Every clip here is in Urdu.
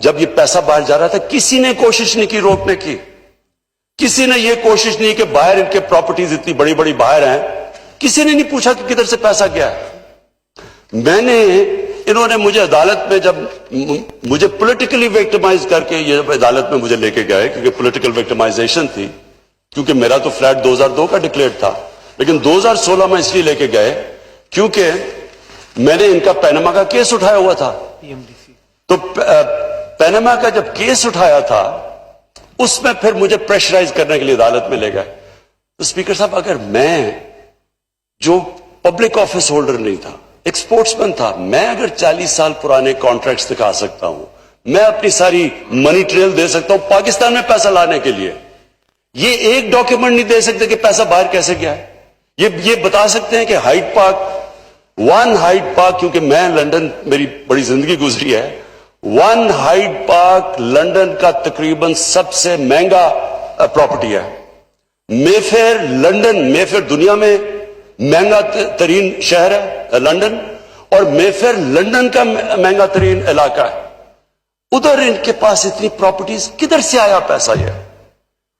جب یہ پیسہ باہر جا رہا تھا کسی نے کوشش نہیں کی روکنے کی. کسی نے یہ کوشش نہیں کہ باہر ان کے پراپرٹیز اتنی بڑی بڑی باہر ہیں, کسی نے نہیں پوچھا کہ کدھر سے پیسہ گیا ہے. انہوں نے مجھے عدالت میں جب مجھے پولیٹیکلی وکٹمائز کر کے یہ عدالت میں مجھے لے کے گئے, کیونکہ پولیٹیکل وکٹمائزیشن تھی, کیونکہ میرا تو فلیٹ 2002 کا ڈکلیئر تھا, لیکن 2016 میں اس لیے لے کے گئے کیونکہ میں نے ان کا پیناما کا کیس اٹھایا ہوا تھا. تو پیناما کا جب کیس اٹھایا تھا اس میں پھر مجھے پریشرائز کرنے کے لیے عدالت میں لے گئے. تو اسپیکر صاحب, اگر میں جو پبلک آفس ہولڈر نہیں تھا, ایک سپورٹس مین تھا, میں اگر 40 سال پرانے کانٹریکٹس دکھا سکتا ہوں, میں اپنی ساری منی ٹریل دے سکتا ہوں پاکستان میں پیسہ لانے کے لیے, یہ ایک ڈاکیومنٹ نہیں دے سکتے کہ پیسہ باہر کیسے گیا ہے. یہ بتا سکتے ہیں کہ ہائیڈ پارک, کیونکہ میں لندن میری بڑی زندگی گزری ہے, ہائیڈ پارک لندن کا تقریباً سب سے مہنگا پراپرٹی ہے. مے فیئر دنیا میں مہنگا ترین شہر ہے لندن, اور مے فیئر لندن کا مہنگا ترین علاقہ ہے. ادھر ان کے پاس اتنی پراپرٹیز, کدھر سے آیا پیسہ؟ یہ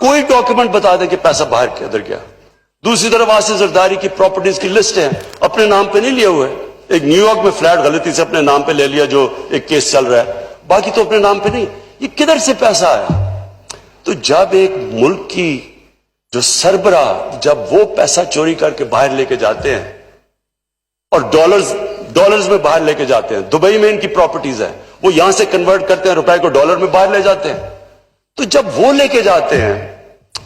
کوئی ڈاکیومنٹ بتا دیں کہ پیسہ باہر کدھر گیا. دوسری طرف آصف زرداری کی پراپرٹیز کی لسٹ ہے, اپنے نام پہ نہیں لیے ہوئے. ایک نیو یارک میں فلیٹ غلطی سے اپنے نام پہ لے لیا جو ایک کیس چل رہا ہے, باقی تو اپنے نام پہ نہیں. یہ کدھر سے پیسہ آیا؟ تو جب ایک ملک کی جو سربراہ جب وہ پیسہ چوری کر کے باہر لے کے جاتے ہیں اور ڈالرز میں باہر لے کے جاتے ہیں, دبئی میں ان کی پراپرٹیز ہے, وہ یہاں سے کنورٹ کرتے ہیں روپے کو ڈالر میں باہر لے جاتے ہیں. تو جب وہ لے کے جاتے ہیں,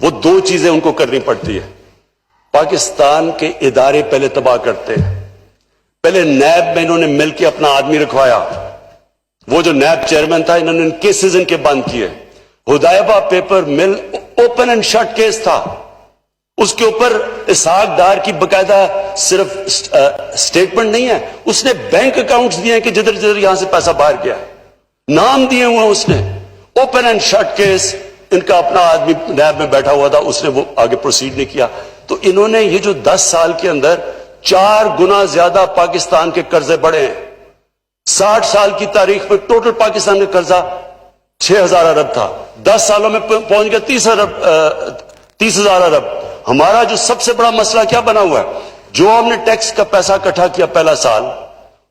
وہ دو چیزیں ان کو کرنی پڑتی ہے. پاکستان کے ادارے پہلے تباہ کرتے ہیں. پہلے نیب میں انہوں نے مل کے اپنا آدمی رکھوایا, وہ جو نیب چیئرمین تھا, انہوں نے کیسز ان کے بند کیے. ہدایبہ پیپر مل اوپن اینڈ شٹ کیس تھا, اس کے اوپر اسحاق ڈار کی باقاعدہ صرف سٹیٹمنٹ نہیں ہے, اس نے بینک اکاؤنٹس دیے ہیں کہ جدھر جدھر یہاں سے پیسہ باہر گیا, نام دیے ہوئے اس نے. اوپن اینڈ شٹ کیس, ان کا اپنا آدمی نیب میں بیٹھا ہوا تھا, اس نے وہ آگے پروسیڈ نہیں کیا. تو انہوں نے یہ جو 10 سال کے اندر 4 گنا زیادہ پاکستان کے قرضے بڑھے ہیں. 60 سال کی تاریخ میں ٹوٹل پاکستان کا قرضہ 6,000 ارب تھا, 10 سالوں میں پہنچ گیا 30,000 ارب. ہمارا جو سب سے بڑا مسئلہ کیا بنا ہوا ہے, جو ہم نے ٹیکس کا پیسہ اکٹھا کیا پہلا سال,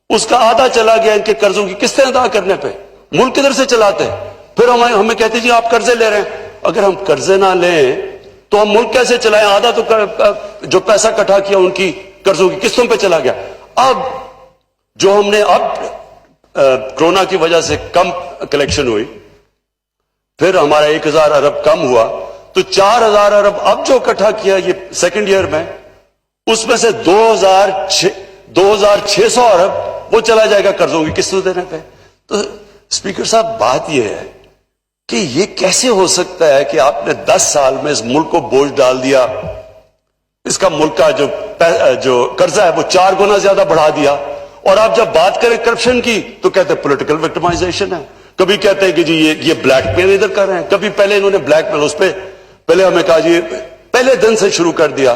اس کا آدھا چلا گیا ان کے قرضوں کی قسطیں ادا کرنے پہ. ملک کدھر سے چلاتے ہیں؟ پھر ہمیں کہتے جی آپ قرضے لے رہے ہیں. اگر ہم قرضے نہ لیں تو ہم ملک کیسے چلائیں؟ آدھا تو جو پیسہ اکٹھا کیا ان کی قرضوں کی قسطوں پہ چلا گیا. اب جو ہم نے کرونا کی وجہ سے کم کلیکشن ہوئی, پھر ہمارا 1,000 ارب کم ہوا, تو 4,000 ارب اب جو اکٹھا کیا یہ سیکنڈ ایئر میں, اس میں سے 2,600 ارب وہ چلا جائے گا قرضوں کی قسطوں دینے پہ. تو اسپیکر صاحب بات یہ ہے کہ یہ کیسے ہو سکتا ہے کہ آپ نے 10 سال میں اس ملک کو بوجھ ڈال دیا, اس کا ملک کا جو قرضہ ہے وہ 4 گنا زیادہ بڑھا دیا, اور آپ جب بات کریں کرپشن کی تو کہتے ہیں پولیٹیکل وکٹمائزیشن ہے, کبھی کہتے ہیں کہ جی یہ بلیک میل ادھر کر رہے ہیں, کبھی پہلے انہوں نے بلیک میل اس پہ پہلے ہمیں کہا جی پہلے دن سے شروع کر دیا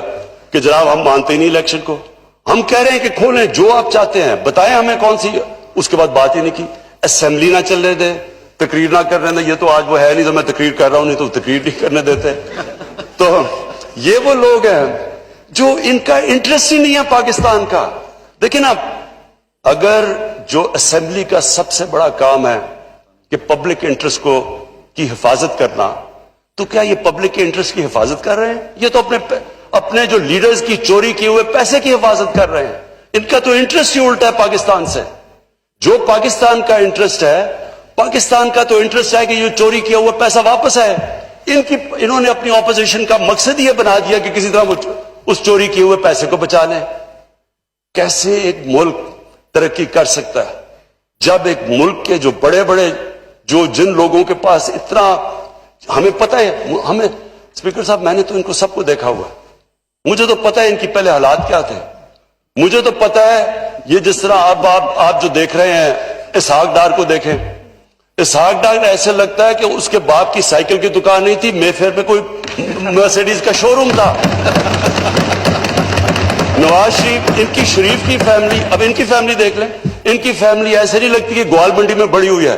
کہ جناب ہم مانتے ہی نہیں الیکشن کو, ہم کہہ رہے ہیں کہ کھولیں جو آپ چاہتے ہیں, بتائیں ہمیں کون سی. اس کے بعد بات ہی نہیں کی, اسمبلی نہ چلنے دیں, تقریر نہ کرنے دیں. یہ تو آج وہ ہے نہیں تو میں تقریر کر رہا ہوں, نہیں تو تقریر نہیں کرنے دیتے. تو یہ وہ لوگ ہیں جو ان کا انٹرسٹ ہی نہیں ہے پاکستان کا. دیکھیں نا, اگر جو اسمبلی کا سب سے بڑا کام ہے کہ پبلک انٹرسٹ کی حفاظت کرنا, تو کیا یہ پبلک کے انٹرسٹ کی حفاظت کر رہے ہیں؟ یہ تو اپنے جو لیڈرز کی چوری کیے ہوئے پیسے کی حفاظت کر رہے ہیں. ان کا تو انٹرسٹ ہی الٹا ہے پاکستان سے. جو پاکستان کا انٹرسٹ ہے, پاکستان کا تو انٹرسٹ ہے کہ یہ چوری کیا ہوا پیسہ واپس ہے. انہوں نے اپنی اپوزیشن کا مقصد یہ بنا دیا کہ کسی طرح اس چوری کیے ہوئے پیسے کو بچا لیں. کیسے ایک ملک ترقی کر سکتا ہے جب ایک ملک کے جو بڑے بڑے جن لوگوں کے پاس اتنا, ہمیں پتہ ہے, ہمیں اسپیکر صاحب میں نے تو ان کو سب کو دیکھا ہوا ہے, مجھے تو پتہ ہے ان کی پہلے حالات کیا تھے. مجھے تو پتہ ہے یہ جس طرح آپ جو دیکھ رہے ہیں اسحاق ڈار کو دیکھیں, اسحاق ڈار ایسے لگتا ہے کہ اس کے باپ کی سائیکل کی دکان نہیں تھی, مے فیئر میں کوئی مرسیڈیز کا شو روم تھا. نواز شریف کی فیملی, اب ان کی فیملی دیکھ لیں, ان کی فیملی ایسے نہیں لگتی کہ گوال منڈی میں بڑی ہوئی ہے,